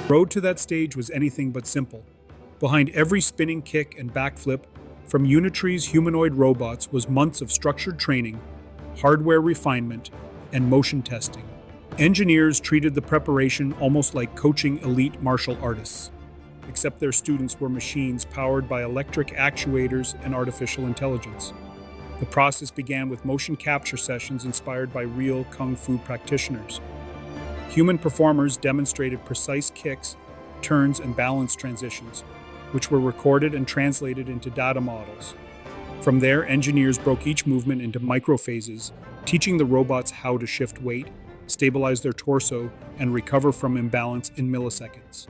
The road to that stage was anything but simple. Behind every spinning kick and backflip from Unitree's humanoid robots was months of structured training, hardware refinement, and motion testing. Engineers treated the preparation almost like coaching elite martial artists, except their students were machines powered by electric actuators and artificial intelligence. The process began with motion capture sessions inspired by real kung fu practitioners. Human performers demonstrated precise kicks, turns, and balance transitions, which were recorded and translated into data models. From there, engineers broke each movement into microphases, teaching the robots how to shift weight, stabilize their torso, and recover from imbalance in milliseconds.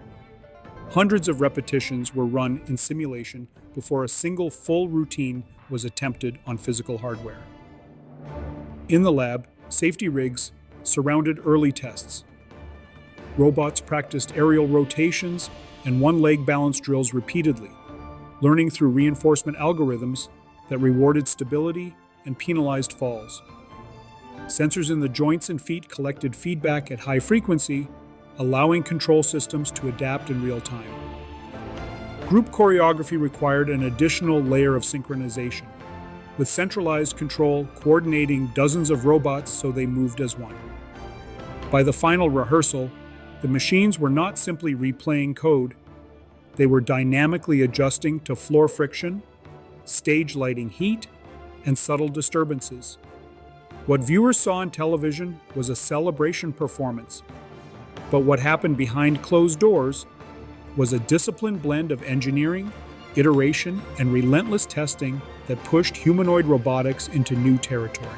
Hundreds of repetitions were run in simulation before a single full routine was attempted on physical hardware. In the lab, safety rigs surrounded early tests. Robots practiced aerial rotations and one-leg balance drills repeatedly, learning through reinforcement algorithms that rewarded stability and penalized falls. Sensors in the joints and feet collected feedback at high frequency, allowing control systems to adapt in real time. Group choreography required an additional layer of synchronization, with centralized control coordinating dozens of robots so they moved as one. By the final rehearsal, the machines were not simply replaying code, they were dynamically adjusting to floor friction, stage lighting heat, and subtle disturbances. What viewers saw on television was a celebration performance, but what happened behind closed doors was a disciplined blend of engineering, iteration, and relentless testing that pushed humanoid robotics into new territory.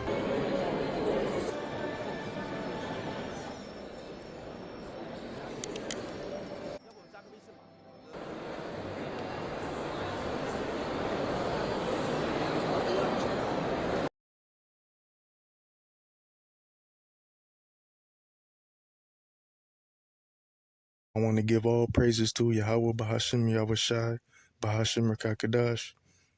I want to give all praises to Yahweh Bahashim Yahushai, Bahashim Rakakadash.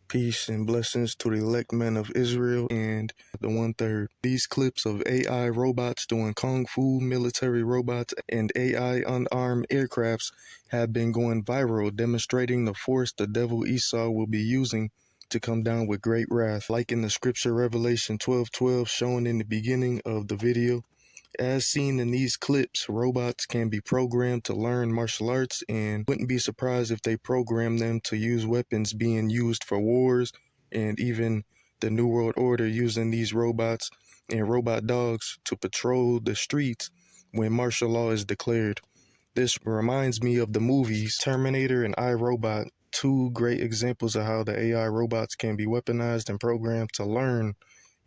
Peace and blessings to the elect men of Israel and the 1/3. These clips of AI robots doing kung fu, military robots, and AI unarmed aircrafts have been going viral, demonstrating the force the devil Esau will be using to come down with great wrath. Like in the scripture Revelation 12:12 shown in the beginning of the video, as seen in these clips, robots can be programmed to learn martial arts, and wouldn't be surprised if they program them to use weapons being used for wars, and even the New World Order using these robots and robot dogs to patrol the streets when martial law is declared. This reminds me of the movies Terminator and iRobot, two great examples of how the AI robots can be weaponized and programmed to learn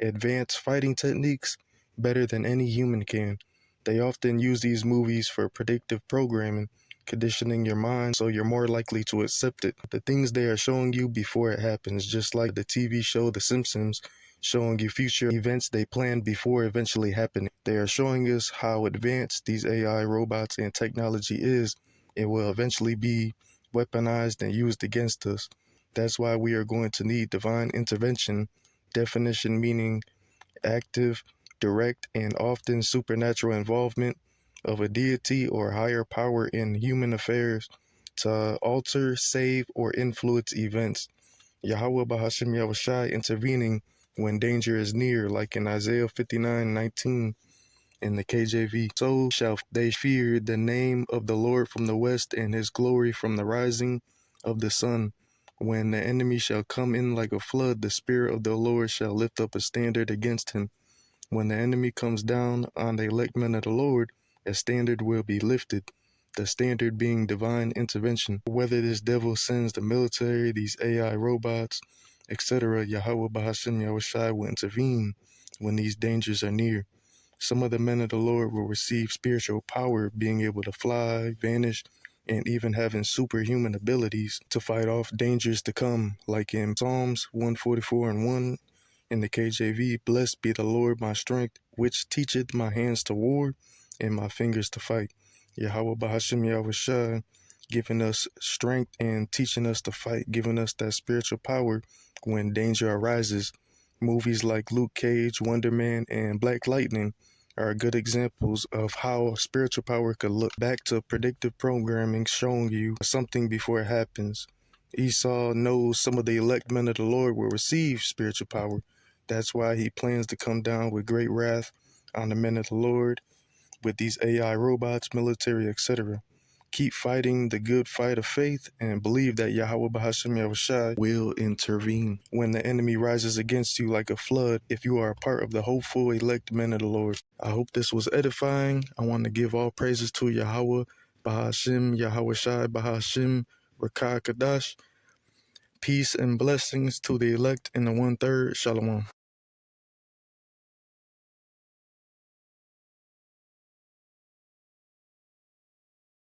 advanced fighting techniques better than any human can. They often use these movies for predictive programming, conditioning your mind so you're more likely to accept it. The things they are showing you before it happens, just like the TV show The Simpsons showing you future events they planned before eventually happening. They are showing us how advanced these AI robots and technology is. It will eventually be weaponized and used against us. That's why we are going to need divine intervention, definition meaning active, direct, and often supernatural involvement of a deity or higher power in human affairs to alter, save, or influence events. Yahweh Bahashim Yahushai intervening when danger is near, like in Isaiah 59:19 in the KJV. So shall they fear the name of the Lord from the west and his glory from the rising of the sun. When the enemy shall come in like a flood, the Spirit of the Lord shall lift up a standard against him. When the enemy comes down on the elect men of the Lord, a standard will be lifted, the standard being divine intervention. Whether this devil sends the military, these AI robots, etc., Yahweh Bahashim Yahushai will intervene when these dangers are near. Some of the men of the Lord will receive spiritual power, being able to fly, vanish, and even having superhuman abilities to fight off dangers to come, like in Psalms 144:1 in the KJV, blessed be the Lord my strength, which teacheth my hands to war and my fingers to fight. Yahweh Bahashim Yahushua, giving us strength and teaching us to fight, giving us that spiritual power when danger arises. Movies like Luke Cage, Wonder Man, and Black Lightning are good examples of how spiritual power could look. Back to predictive programming showing you something before it happens. Esau knows some of the elect men of the Lord will receive spiritual power. That's why he plans to come down with great wrath on the men of the Lord with these AI robots, military, etc. Keep fighting the good fight of faith and believe that Yahweh Bahasham Yahushai will intervene when the enemy rises against you like a flood if you are a part of the hopeful elect men of the Lord. I hope this was edifying. I want to give all praises to Yahweh Bahashim Yahushai Bahashim Rakah Kadash. Peace and blessings to the elect in the 1/3. Shalom.